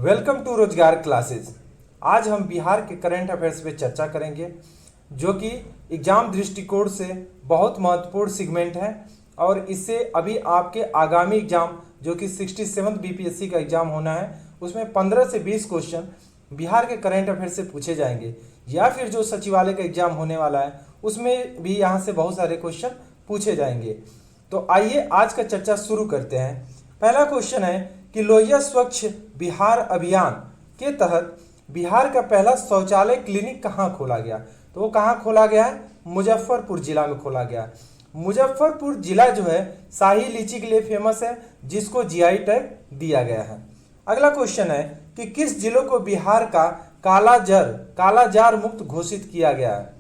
Welcome to रोजगार classes. आज हम बिहार के करंट अफेयर्स पे चर्चा करेंगे जो कि एग्जाम दृष्टिकोण से बहुत महत्वपूर्ण सेगमेंट है और इससे अभी आपके आगामी एग्जाम जो कि 67 बीपीएससी का एग्जाम होना है उसमें 15 से 20 क्वेश्चन बिहार के करंट अफेयर से पूछे जाएंगे या फिर जो सचिवालय का एग्जाम होने वाला है उसमें भी यहाँ से बहुत सारे क्वेश्चन पूछे जाएंगे। तो आइए आज का चर्चा शुरू करते हैं। पहला क्वेश्चन है कि लोहिया स्वच्छ बिहार अभियान के तहत बिहार का पहला शौचालय क्लिनिक कहाँ खोला गया। तो वो कहाँ खोला गया है? मुजफ्फरपुर जिला में खोला गया। मुजफ्फरपुर जिला जो है शाही लीची के लिए फेमस है जिसको जीआई टैग दिया गया है। अगला क्वेश्चन है कि किस जिलों को बिहार का कालाजार मुक्त घोषित किया गया है।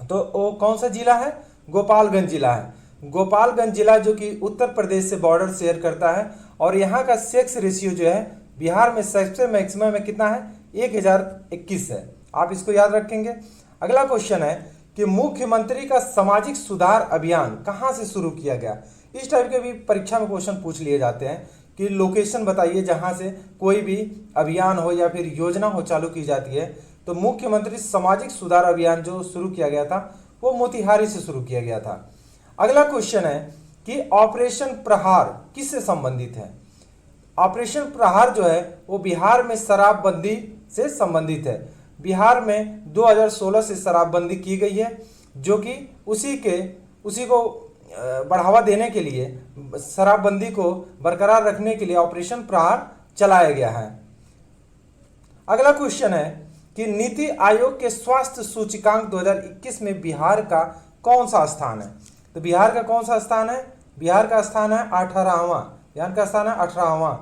तो वो कौन सा जिला है? गोपालगंज जिला है। गोपालगंज जिला जो कि उत्तर प्रदेश से बॉर्डर शेयर करता है और यहाँ का सेक्स रेशियो जो है बिहार में सबसे मैक्सिमम में कितना है? 1021 है। आप इसको याद रखेंगे। अगला क्वेश्चन है कि मुख्यमंत्री का सामाजिक सुधार अभियान कहाँ से शुरू किया गया। इस टाइप के भी परीक्षा में क्वेश्चन पूछ लिए जाते हैं कि लोकेशन बताइए जहाँ से कोई भी अभियान हो या फिर योजना हो चालू की जाती है। तो मुख्यमंत्री सामाजिक सुधार अभियान जो शुरू किया गया था वो मोतिहारी से शुरू किया गया था। अगला क्वेश्चन है कि ऑपरेशन प्रहार किससे संबंधित है। ऑपरेशन प्रहार जो है वो बिहार में शराबबंदी से संबंधित है। बिहार में 2016 से शराबबंदी की गई है जो कि उसी को बढ़ावा देने के लिए, शराबबंदी को बरकरार रखने के लिए ऑपरेशन प्रहार चलाया गया है। अगला क्वेश्चन है कि नीति आयोग के स्वास्थ्य सूचकांक 2021 में बिहार का कौन सा स्थान है। तो बिहार का कौन सा स्थान है? बिहार का स्थान है 18वां। बिहार का स्थान है 18वां।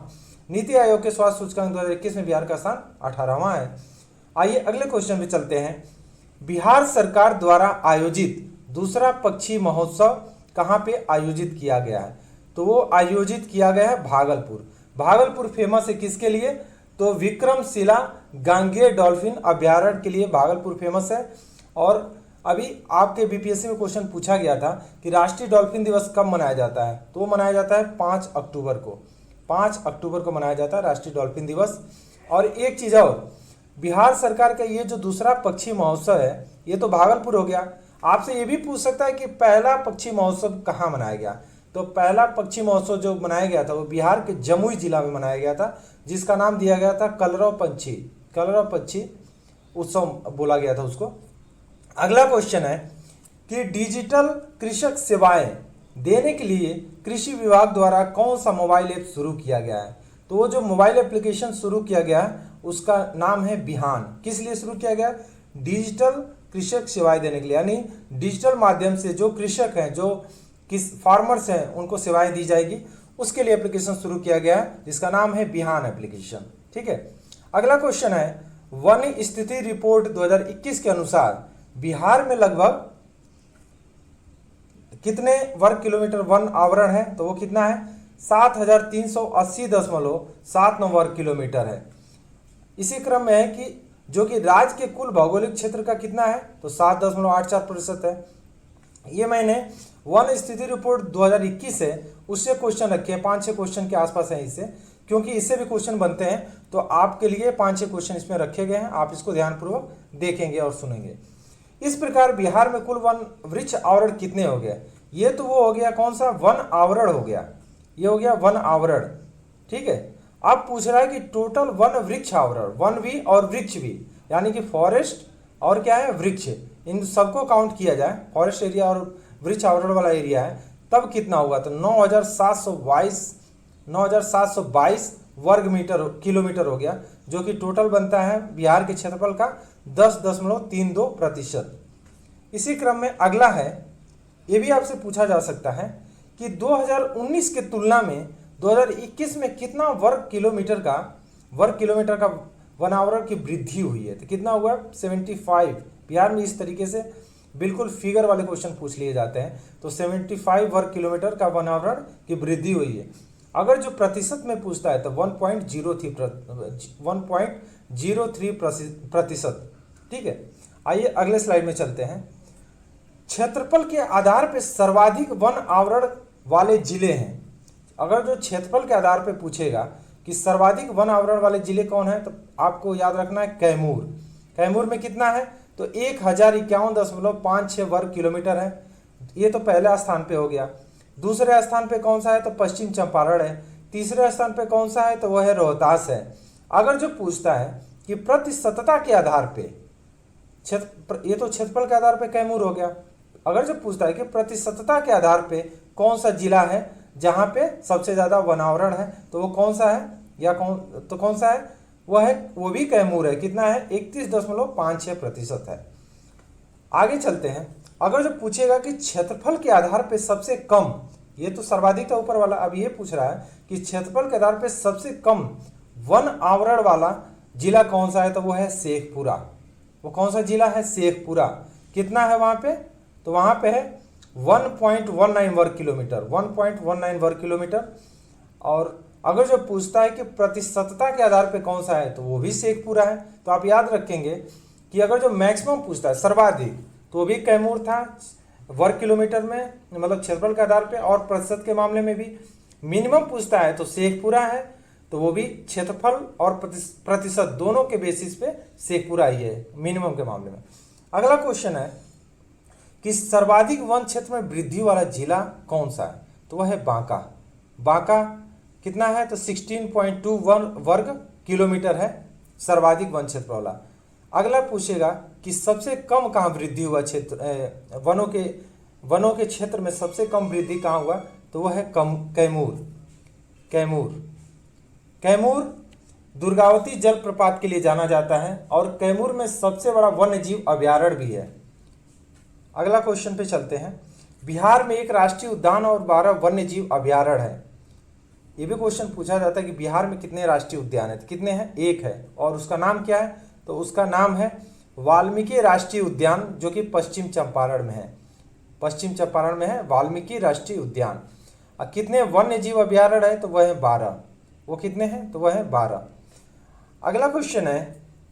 नीति आयोग के स्वास्थ्य सूचकांक 2021 में बिहार का स्थान 18वां है। आइए अगले क्वेश्चन पे चलते हैं। बिहार सरकार द्वारा आयोजित दूसरा पक्षी महोत्सव कहाँ पे आयोजित किया गया है। तो वो आयोजित किया गया है भागलपुर। भागलपुर फेमस है किसके लिए? तो विक्रमशिला गांगेय डॉल्फिन अभ्यारण्य के लिए भागलपुर फेमस है। और अभी आपके बीपीएससी में क्वेश्चन पूछा गया था कि राष्ट्रीय डॉल्फिन दिवस कब मनाया जाता है। तो वो मनाया जाता है 5 अक्टूबर को। 5 अक्टूबर को मनाया जाता है राष्ट्रीय डॉल्फिन दिवस। और एक चीज़ और, बिहार सरकार का ये जो दूसरा पक्षी महोत्सव है ये तो भागलपुर हो गया। आपसे ये भी पूछ सकता है कि पहला पक्षी महोत्सव कहाँ मनाया गया। तो पहला पक्षी महोत्सव जो मनाया गया था वो बिहार के जमुई जिला में मनाया गया था जिसका नाम दिया गया था कलरव पक्षी उत्सव बोला गया था उसको। अगला क्वेश्चन है कि डिजिटल कृषक सेवाएं देने के लिए कृषि विभाग द्वारा कौन सा मोबाइल ऐप शुरू किया गया है। तो वो जो मोबाइल एप्लीकेशन शुरू किया गया है उसका नाम है बिहान। किस लिए शुरू किया गया? डिजिटल कृषक सेवाएं देने के लिए, यानी डिजिटल माध्यम से जो कृषक हैं, जो फार्मर्स हैं, उनको सेवाएं दी जाएगी, उसके लिए एप्लीकेशन शुरू किया गया है जिसका नाम है बिहान एप्लीकेशन। ठीक है। अगला क्वेश्चन है वन स्थिति रिपोर्ट 2021 के अनुसार बिहार में लगभग कितने वर्ग किलोमीटर वन आवरण है। तो वो कितना है? 7380.79 वर्ग किलोमीटर है। इसी क्रम में है कि जो कि राज्य के कुल भौगोलिक क्षेत्र का कितना है? तो 7.84% है। ये मैंने वन स्थिति रिपोर्ट 2021 है उससे क्वेश्चन रखे हैं। 5-6 क्वेश्चन के आसपास है इससे, क्योंकि इससे भी क्वेश्चन बनते हैं तो आपके लिए 5-6 क्वेश्चन इसमें रखे गए हैं। आप इसको ध्यानपूर्वक देखेंगे और सुनेंगे। इस प्रकार बिहार में कुल वन वृक्ष आवरण कितने हो गए? ये तो वो हो गया कौन सा? वन आवरण हो गया। ये हो गया वन आवरण। ठीक है। अब पूछ रहा है कि टोटल वन वृक्ष आवरण, वन भी और वृक्ष भी, यानी कि फॉरेस्ट और क्या है? वृक्ष, इन सबको काउंट किया जाए, फॉरेस्ट एरिया और वृक्ष आवरण वाला एरिया है, तब कितना होगा? तो 9722 वर्ग किलोमीटर हो गया, जो कि टोटल बनता है बिहार के क्षेत्रफल का 10.32%। इसी क्रम में अगला है, ये भी आपसे पूछा जा सकता है कि 2019 के तुलना में 2021 में कितना वर्ग किलोमीटर का वन आवरण की वृद्धि हुई है। तो कितना हुआ? 75। बिहार में इस तरीके से बिल्कुल फिगर वाले क्वेश्चन पूछ लिए जाते हैं। तो 75 वर्ग किलोमीटर का वन आवरण की वृद्धि हुई है। अगर जो प्रतिशत में पूछता है तो 1.03%। ठीक है। आइए अगले स्लाइड में चलते हैं। क्षेत्रफल के आधार पर सर्वाधिक वन आवरण वाले जिले हैं। अगर जो क्षेत्रफल के आधार पर पूछेगा कि सर्वाधिक वन आवरण वाले जिले कौन है, तो आपको याद रखना है कैमूर। कैमूर में कितना है, तो 1051.56 वर्ग किलोमीटर है। ये तो पहले स्थान पे हो गया। दूसरे स्थान पे कौन सा है, तो पश्चिम चंपारण है। तीसरे स्थान पे कौन सा है, तो वह है रोहतास है। अगर जो पूछता है कि प्रतिशतता के आधार पे ये तो क्षेत्रफल के आधार पे कैमूर हो गया। अगर जो पूछता है कि प्रतिशतता के आधार पे कौन सा जिला है जहां पे सबसे ज्यादा वनावरण है, तो वो कौन सा है, या कौन सा है, वो भी कैमूर है। कितना है, 31.56% है। आगे चलते हैं। अगर जो पूछेगा कि क्षेत्रफल के आधार पे सबसे कम, ये तो सर्वाधिक था ऊपर वाला, अब ये पूछ रहा है कि क्षेत्रफल के आधार पे सबसे कम वन आवरण वाला जिला कौन सा है, तो वो है शेखपुरा। वो कौन सा जिला है, शेखपुरा। कितना है वहां पे, तो वहां पे है 1.19 वर्ग किलोमीटर, 1.19 वर्ग किलोमीटर। और अगर जो पूछता है कि प्रतिशतता के आधार पे कौन सा है, तो वो भी शेखपुरा है। तो आप याद रखेंगे कि अगर जो मैक्सिमम पूछता है सर्वाधिक, तो वो भी कैमूर था वर्ग किलोमीटर में, मतलब क्षेत्रफल के आधार पे, और प्रतिशत के मामले में भी मिनिमम पूछता है तो शेखपुरा है, तो वो भी क्षेत्रफल और प्रतिशत दोनों के बेसिस पे शेखपुरा ही है मिनिमम के मामले में। अगला क्वेश्चन है कि सर्वाधिक वन क्षेत्र में वृद्धि वाला जिला कौन सा है, तो वह है बांका। बांका कितना है, तो 16.21 वर्ग किलोमीटर है सर्वाधिक वन क्षेत्र वाला। अगला पूछेगा कि सबसे कम कहाँ वृद्धि हुआ क्षेत्र, वनों के क्षेत्र में सबसे कम वृद्धि कहाँ हुआ, तो वह है कैमूर दुर्गावती जलप्रपात के लिए जाना जाता है, और कैमूर में सबसे बड़ा वन्य जीव अभयारण्य भी है। अगला क्वेश्चन पे चलते हैं। बिहार में एक राष्ट्रीय उद्यान और 12 वन्य जीव अभयारण्य है। ये भी क्वेश्चन पूछा जाता है कि बिहार में कितने राष्ट्रीय उद्यान है, तो कितने हैं, एक है। और उसका नाम क्या है, तो उसका नाम है वाल्मीकि राष्ट्रीय उद्यान, जो कि पश्चिम चंपारण में है। पश्चिम चंपारण में है वाल्मीकि राष्ट्रीय उद्यान। और कितने वन्य जीव अभयारण्य है, तो वह है 12। वो कितने हैं, तो वह है 12। अगला क्वेश्चन है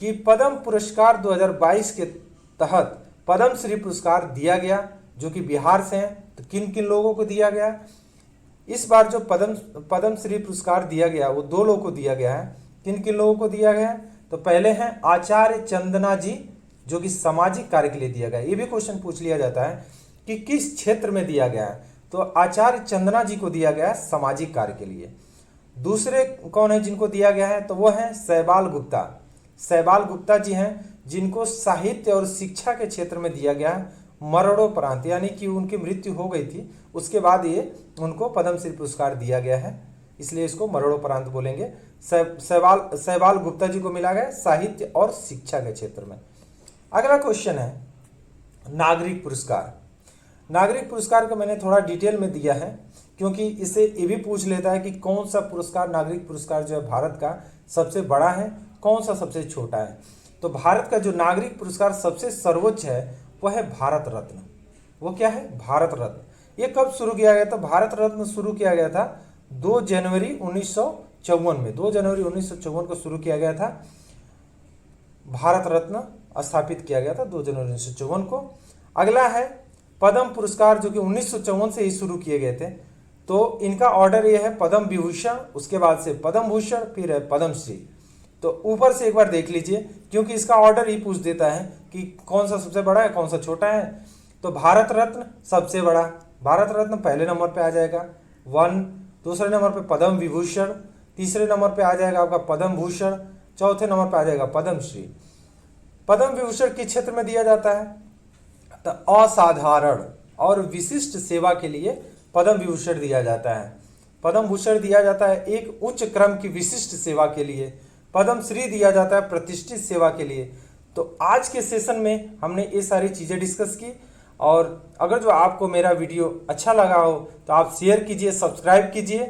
कि पद्म पुरस्कार 2022 के तहत पद्म श्री पुरस्कार दिया गया, जो कि बिहार से हैं, तो किन किन लोगों को दिया गया। इस बार जो पद्म श्री पुरस्कार दिया गया वो 2 लोगों को दिया गया है। किन किन लोगों को दिया गया है, तो पहले हैं आचार्य चंदना जी, जो कि सामाजिक कार्य के लिए दिया गया है। ये भी क्वेश्चन पूछ लिया जाता है कि किस क्षेत्र में दिया गया है, तो आचार्य चंदना जी को दिया गया है सामाजिक कार्य के लिए। दूसरे कौन है जिनको दिया गया है, तो वो है सहबाल गुप्ता। सहबाल गुप्ता जी हैं जिनको साहित्य और शिक्षा के क्षेत्र में दिया गया है मरणोपरांत, यानी कि उनकी मृत्यु हो गई थी, उसके बाद ये उनको पद्मश्री पुरस्कार दिया गया है, इसलिए इसको मरणोपरांत बोलेंगे। सहबाल गुप्ता जी को मिला गया साहित्य और शिक्षा के क्षेत्र में। अगला क्वेश्चन है नागरिक पुरस्कार। नागरिक पुरस्कार को मैंने थोड़ा डिटेल में दिया है, क्योंकि इसे ये भी पूछ लेता है कि कौन सा पुरस्कार, नागरिक पुरस्कार जो है भारत का सबसे बड़ा है, कौन सा सबसे छोटा है। तो भारत का जो नागरिक पुरस्कार सबसे सर्वोच्च है वह है भारत रत्न। वो क्या है, भारत रत्न। ये कब शुरू किया गया था, भारत रत्न शुरू किया गया था 2 जनवरी 1954 में। 2 जनवरी 1954 को शुरू किया गया था, भारत रत्न स्थापित किया गया था 2 जनवरी 1954 को। अगला है पद्म पुरस्कार, जो कि 1954 से ही शुरू किए गए थे। तो इनका ऑर्डर ये है पद्म विभूषण, उसके बाद से पद्म भूषण, फिर है पद्मश्री। तो ऊपर से एक बार देख लीजिए, क्योंकि इसका ऑर्डर ही पूछ देता है कि कौन सा सबसे बड़ा है, कौन सा छोटा है। तो भारत रत्न सबसे बड़ा, भारत रत्न पहले नंबर पे आ जाएगा 1। दूसरे नंबर पे पद्म विभूषण, तीसरे नंबर पे आ जाएगा आपका पद्म भूषण, चौथे नंबर पे आ जाएगा पद्मश्री। पद्म विभूषण किस क्षेत्र में दिया जाता है, तो असाधारण और विशिष्ट सेवा के लिए पद्म विभूषण दिया जाता है। पद्म भूषण दिया जाता है एक उच्च क्रम की विशिष्ट सेवा के लिए, पद्मश्री दिया जाता है प्रतिष्ठित सेवा के लिए। तो आज के सेशन में हमने ये सारी चीज़ें डिस्कस की, और अगर जो आपको मेरा वीडियो अच्छा लगा हो तो आप शेयर कीजिए, सब्सक्राइब कीजिए